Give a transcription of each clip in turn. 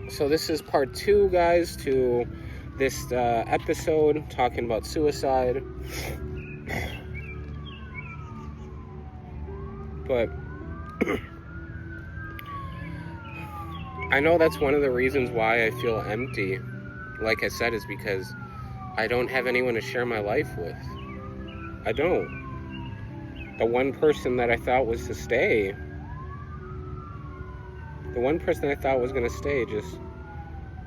So this is part 2, guys, to this episode talking about suicide. But I know that's one of the reasons why I feel empty, like I said, is because I don't have anyone to share my life with. I don't. The one person that I thought was to stay, the one person I thought was going to stay just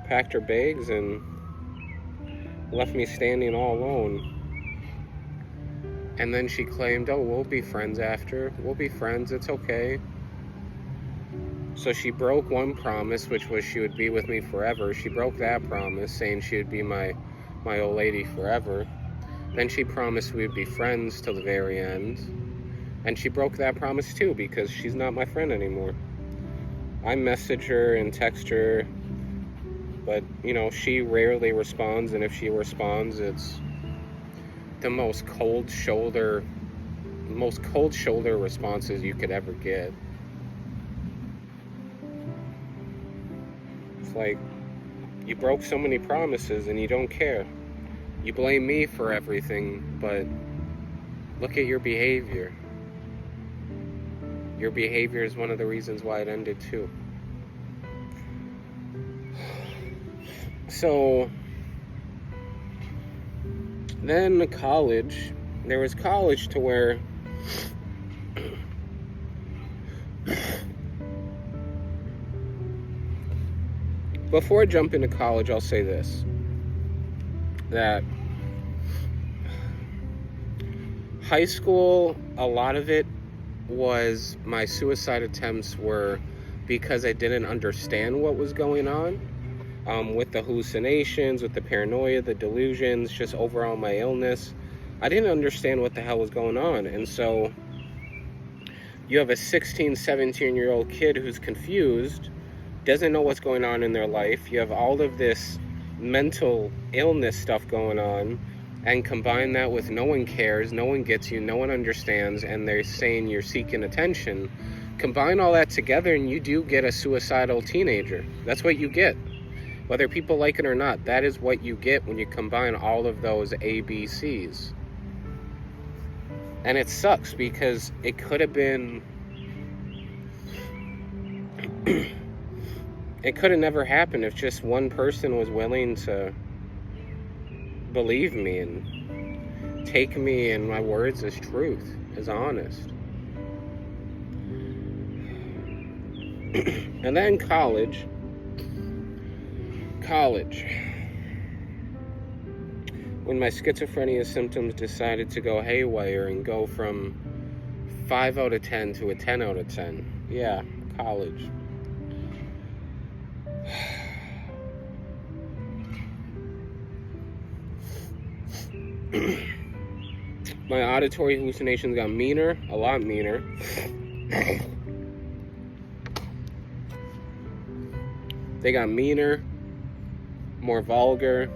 packed her bags and left me standing all alone. And then she claimed, oh, we'll be friends after. We'll be friends, it's okay. So she broke one promise, which was she would be with me forever. She broke that promise, saying she would be my old lady forever. Then she promised we would be friends till the very end. And she broke that promise too, because she's not my friend anymore. I message her and text her, but, she rarely responds, and if she responds, it's the most cold shoulder responses you could ever get. It's like, you broke so many promises and you don't care. You blame me for everything, but look at your behavior. Your behavior is one of the reasons why it ended too. So then college, there was college to where before I jump into college, I'll say this, that high school, a lot of it was my suicide attempts were because I didn't understand what was going on. With the hallucinations, with the paranoia, the delusions, just overall my illness. I didn't understand what the hell was going on. And so you have a 16, 17-year-old kid who's confused, doesn't know what's going on in their life. You have all of this mental illness stuff going on, and combine that with no one cares, no one gets you, no one understands, and they're saying you're seeking attention. Combine all that together and you do get a suicidal teenager. That's what you get. Whether people like it or not, that is what you get when you combine all of those ABCs. And it sucks because it could have been... it could have never happened if just one person was willing to believe me and take me and my words as truth, as honest. And then college, when my schizophrenia symptoms decided to go haywire and go from 5 out of 10 to a 10 out of 10. Yeah, college. My auditory hallucinations got meaner, a lot meaner. They got meaner, more vulgar,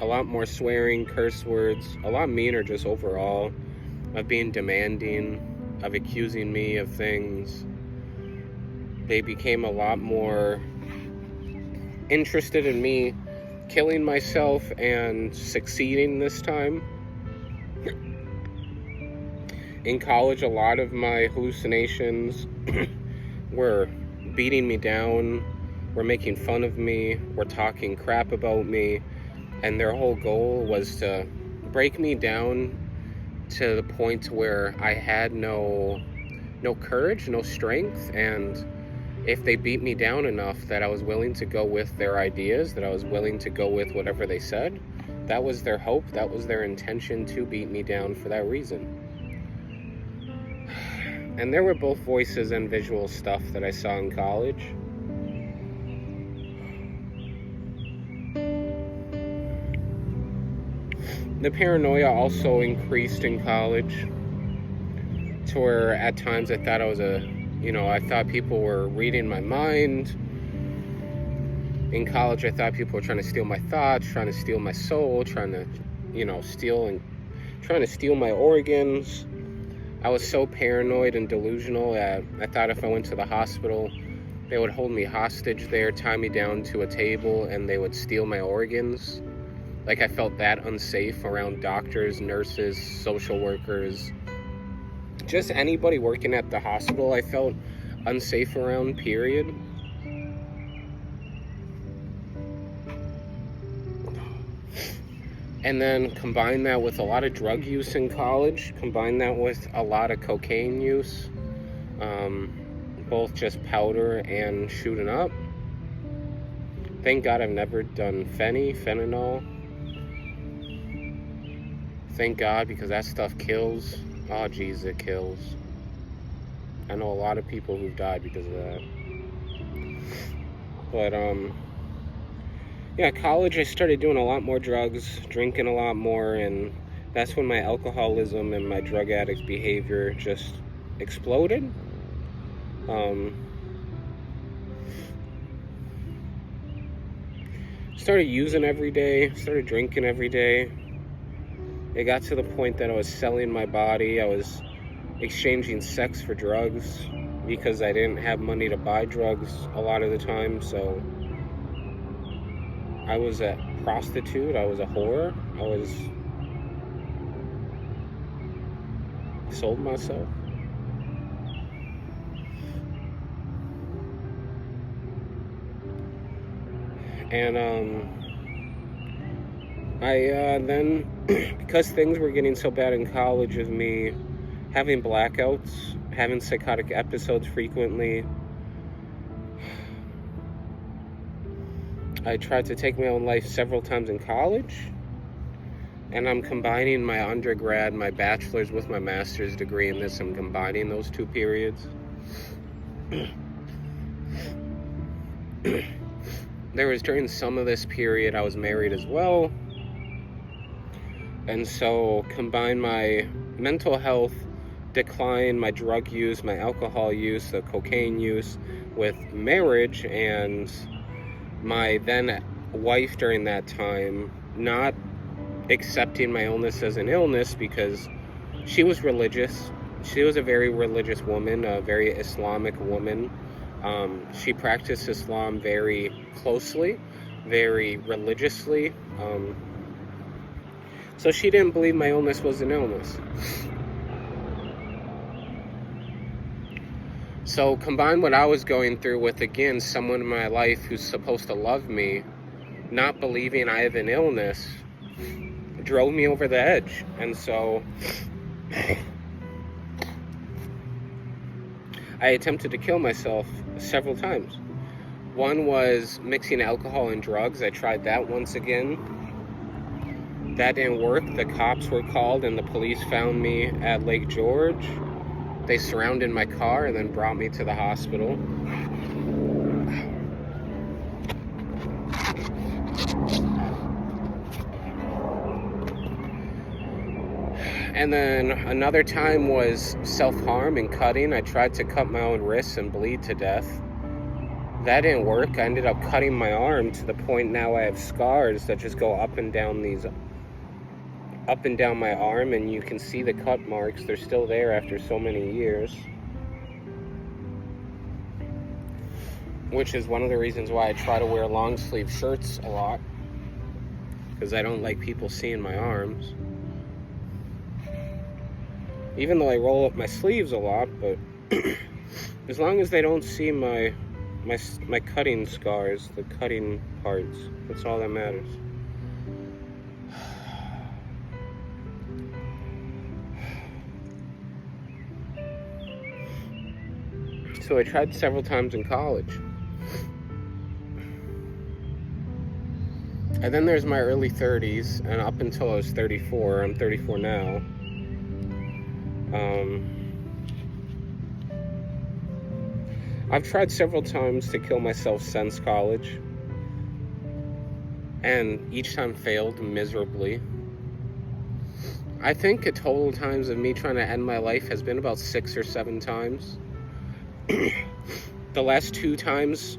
a lot more swearing, curse words, a lot meaner just overall, of being demanding, of accusing me of things. They became a lot more interested in me killing myself and succeeding this time. In college, a lot of my hallucinations were beating me down, were making fun of me, were talking crap about me, and their whole goal was to break me down to the point where I had no courage, no strength, and if they beat me down enough that I was willing to go with their ideas, that I was willing to go with whatever they said, that was their hope, that was their intention, to beat me down for that reason. And there were both voices and visual stuff that I saw in college. The paranoia also increased in college to where at times I thought I thought people were reading my mind. In college, I thought people were trying to steal my thoughts, trying to steal my soul, trying to steal my organs. I was so paranoid and delusional that I thought if I went to the hospital, They would hold me hostage there, tie me down to a table, and they would steal my organs. Like, I felt that unsafe around doctors, nurses, social workers, just anybody working at the hospital. I felt unsafe around, period. And then combine that with a lot of drug use in college, combine that with a lot of cocaine use, both just powder and shooting up. Thank God I've never done fentanyl. Thank God, because that stuff kills. Oh, geez, it kills. I know a lot of people who've died because of that. But, yeah, college, I started doing a lot more drugs, drinking a lot more, and that's when my alcoholism and my drug addict behavior just exploded. Started using every day, started drinking every day. It got to the point that I was selling my body. I was exchanging sex for drugs because I didn't have money to buy drugs a lot of the time, so I was a prostitute, I was a whore, sold myself. And I then, because things were getting so bad in college with me having blackouts, having psychotic episodes frequently, I tried to take my own life several times in college, and I'm combining my undergrad, my bachelor's with my master's degree in this. I'm combining those two periods. There was, during some of this period, I was married as well, and so combine my mental health decline, my drug use, my alcohol use, the cocaine use, with marriage and my then wife during that time not accepting my illness as an illness because she was religious. She was a very religious woman, a very Islamic woman. She practiced Islam very closely, very religiously. So she didn't believe my illness was an illness. So combine what I was going through with, again, someone in my life who's supposed to love me, not believing I have an illness, drove me over the edge. And so I attempted to kill myself several times. One was mixing alcohol and drugs. I tried that once again. That didn't work. The cops were called and the police found me at Lake George. They surrounded my car and then brought me to the hospital. And then another time was self-harm and cutting. I tried to cut my own wrists and bleed to death. That didn't work. I ended up cutting my arm to the point now I have scars that just go up and down my arm, and you can see the cut marks. They're still there after so many years. Which is one of the reasons why I try to wear long sleeve shirts a lot, because I don't like people seeing my arms. Even though I roll up my sleeves a lot, but as long as they don't see my cutting scars, the cutting parts, that's all that matters. So I tried several times in college. And then there's my early 30s, and up until I was 34, I'm 34 now. I've tried several times to kill myself since college, and each time failed miserably. I think a total times of me trying to end my life has been about 6 or 7 times. The last 2 times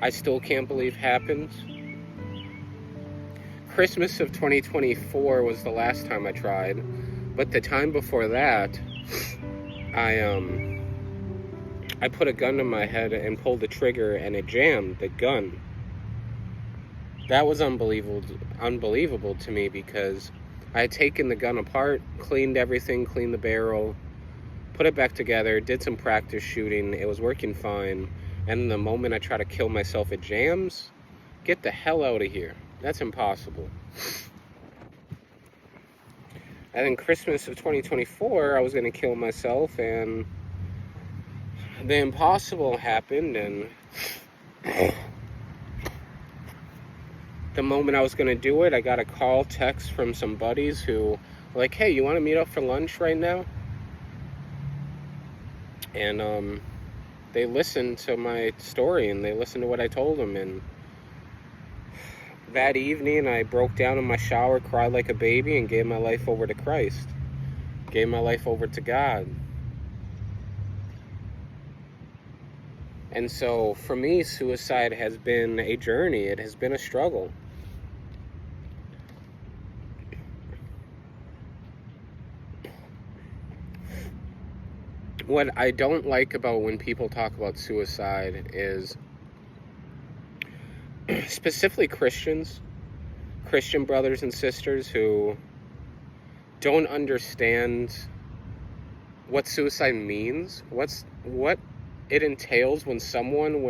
I still can't believe happened. Christmas of 2024 was the last time I tried, but the time before that, I put a gun to my head and pulled the trigger and it jammed the gun. That was unbelievable to me, because I had taken the gun apart, cleaned everything, cleaned the barrel, put it back together, did some practice shooting. It was working fine. And the moment I try to kill myself, it jams. Get the hell out of here. That's impossible. And then Christmas of 2024, I was going to kill myself, and the impossible happened, and the moment I was going to do it, I got a call, text from some buddies who were like, hey, you want to meet up for lunch right now? And they listened to my story, and they listened to what I told them. And that evening, I broke down in my shower, cried like a baby, and gave my life over to Christ. Gave my life over to God. And so, for me, suicide has been a journey. It has been a struggle. What I don't like about when people talk about suicide is, specifically Christian brothers and sisters who don't understand what suicide means, what it entails when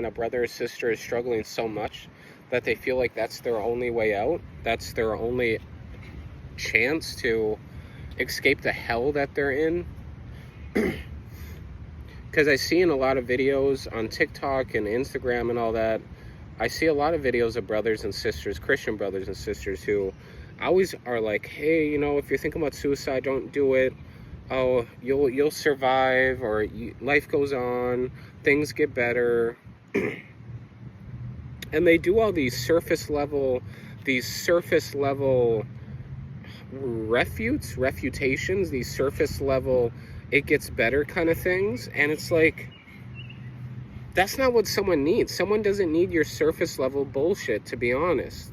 a brother or sister is struggling so much that they feel like that's their only way out, that's their only chance to escape the hell that they're in. Because I see in a lot of videos on TikTok and Instagram and all that, I see a lot of videos of brothers and sisters, Christian brothers and sisters, who always are like, hey, if you're thinking about suicide, don't do it. Oh, you'll survive, or life goes on, things get better. And they do all these surface level refutations, these surface level it gets better kind of things. And it's like, that's not what someone needs. Someone doesn't need your surface level bullshit, to be honest.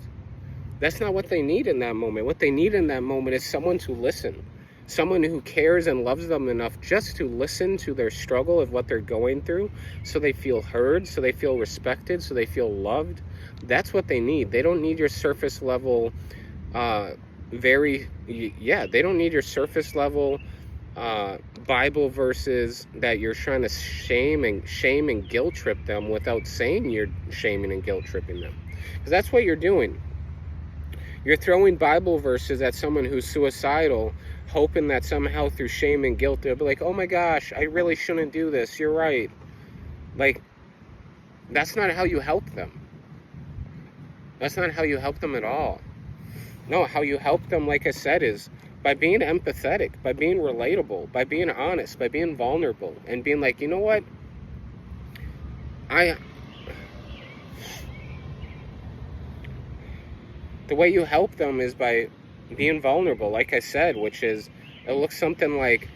That's not what they need in that moment. What they need in that moment is someone to listen. Someone who cares and loves them enough just to listen to their struggle of what they're going through, so they feel heard, so they feel respected, so they feel loved. That's what they need. They don't need your surface level, they don't need your surface level Bible verses that you're trying to shame and guilt trip them without saying you're shaming and guilt tripping them. Because that's what you're doing. You're throwing Bible verses at someone who's suicidal, hoping that somehow through shame and guilt they'll be like, oh my gosh, I really shouldn't do this, you're right. Like, that's not how you help them. That's not how you help them at all. No, how you help them, like I said, is by being empathetic, by being relatable, by being honest, by being vulnerable, and being like, you know what? The way you help them is by being vulnerable, like I said, which is, it looks something like,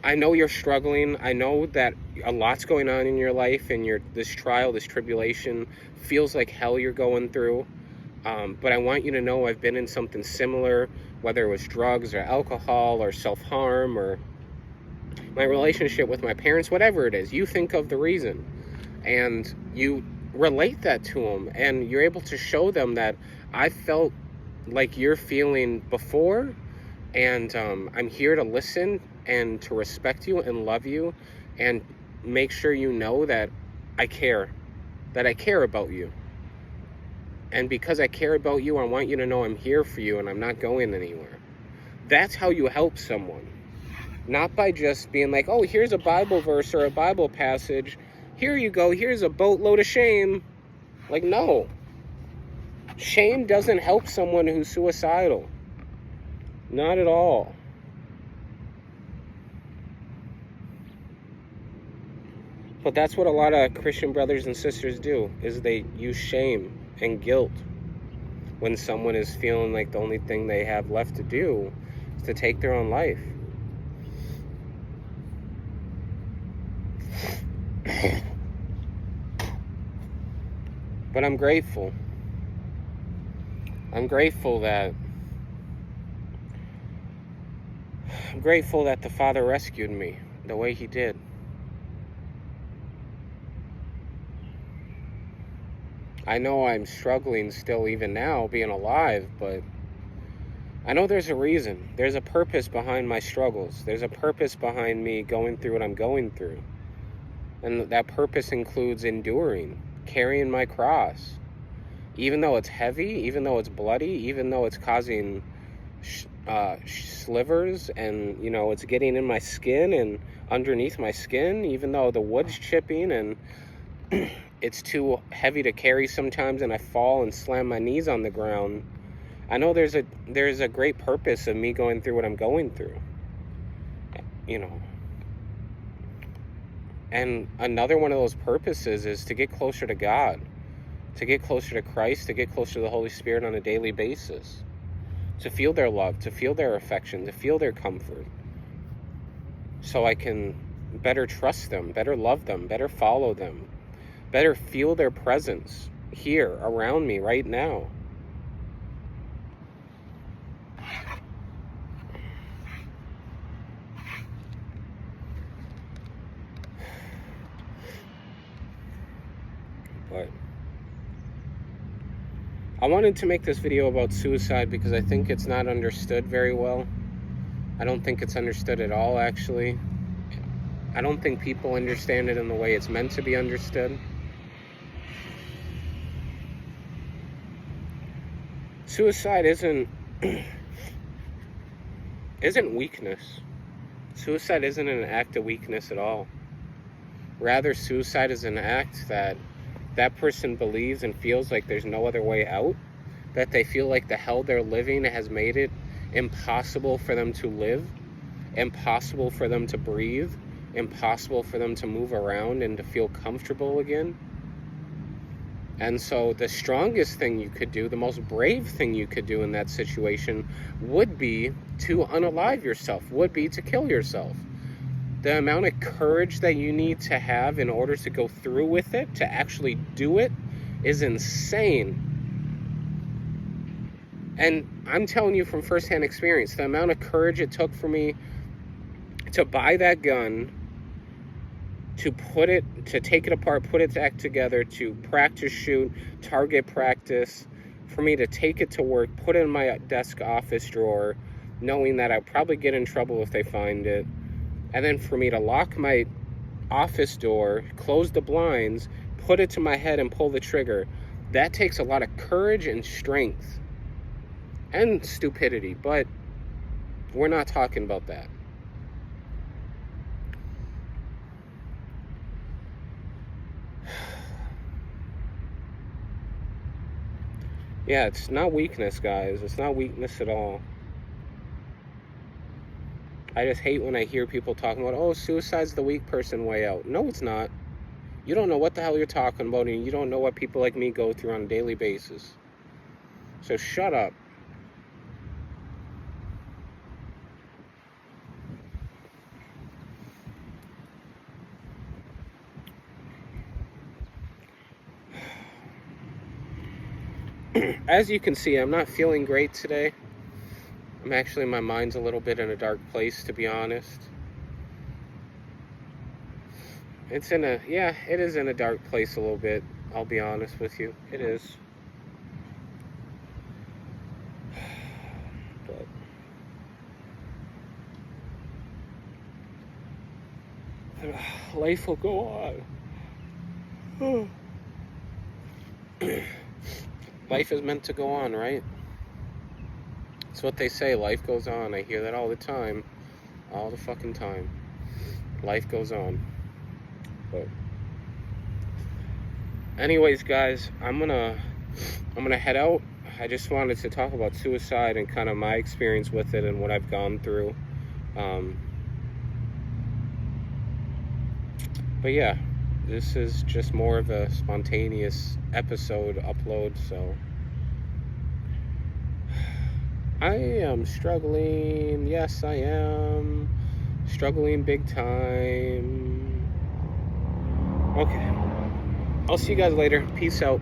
I know you're struggling. I know that a lot's going on in your life, and this trial, this tribulation feels like hell you're going through. But I want you to know I've been in something similar, whether it was drugs or alcohol or self-harm or my relationship with my parents, whatever it is. You think of the reason, and you relate that to them, and you're able to show them that I felt like you're feeling before, and I'm here to listen and to respect you and love you and make sure you know that I care about you. And because I care about you, I want you to know I'm here for you and I'm not going anywhere. That's how you help someone. Not by just being like, oh, here's a Bible verse or a Bible passage. Here you go. Here's a boatload of shame. Like, no. Shame doesn't help someone who's suicidal. Not at all. But that's what a lot of Christian brothers and sisters do, is they use shame and guilt when someone is feeling like the only thing they have left to do is to take their own life. But I'm grateful. I'm grateful that the Father rescued me the way he did. I know I'm struggling still even now being alive, but I know there's a reason. There's a purpose behind my struggles. There's a purpose behind me going through what I'm going through. And that purpose includes enduring, carrying my cross. Even though it's heavy, even though it's bloody, even though it's causing slivers and, you know, it's getting in my skin and underneath my skin, even though the wood's chipping and it's too heavy to carry sometimes and I fall and slam my knees on the ground. I know there's a great purpose of me going through what I'm going through, you know. And another one of those purposes is to get closer to God, to get closer to Christ, to get closer to the Holy Spirit on a daily basis, to feel their love, to feel their affection, to feel their comfort, so I can better trust them, better love them, better follow them, better feel their presence here around me right now. But I wanted to make this video about suicide because I think it's not understood very well. I don't think it's understood at all, actually. I don't think people understand it in the way it's meant to be understood. Suicide isn't weakness. Suicide isn't an act of weakness at all. Rather, suicide is an act that person believes and feels like there's no other way out, that they feel like the hell they're living has made it impossible for them to live, impossible for them to breathe, impossible for them to move around and to feel comfortable again. And so the strongest thing you could do, the most brave thing you could do in that situation would be to unalive yourself, would be to kill yourself. The amount of courage that you need to have in order to go through with it, to actually do it, is insane. And I'm telling you from firsthand experience, the amount of courage it took for me to buy that gun, to take it apart, put it back together, to practice shoot, target practice, for me to take it to work, put it in my desk office drawer, knowing that I'd probably get in trouble if they find it, and then for me to lock my office door, close the blinds, put it to my head and pull the trigger. That takes a lot of courage and strength and stupidity, but we're not talking about that. Yeah, it's not weakness, guys. It's not weakness at all. I just hate when I hear people talking about, oh, suicide's the weak person way out. No, it's not. You don't know what the hell you're talking about, and you don't know what people like me go through on a daily basis. So shut up. As you can see, I'm not feeling great today. My mind's a little bit in a dark place, to be honest. It is in a dark place a little bit, I'll be honest with you. It is. But life will go on. Life is meant to go on, right? It's what they say, life goes on. I hear that all the time. All the fucking time. Life goes on. But anyways, guys, I'm gonna head out. I just wanted to talk about suicide and kind of my experience with it and what I've gone through. But yeah, this is just more of a spontaneous episode upload, so I am struggling. Yes, I am struggling big time. Okay, I'll see you guys later. Peace out.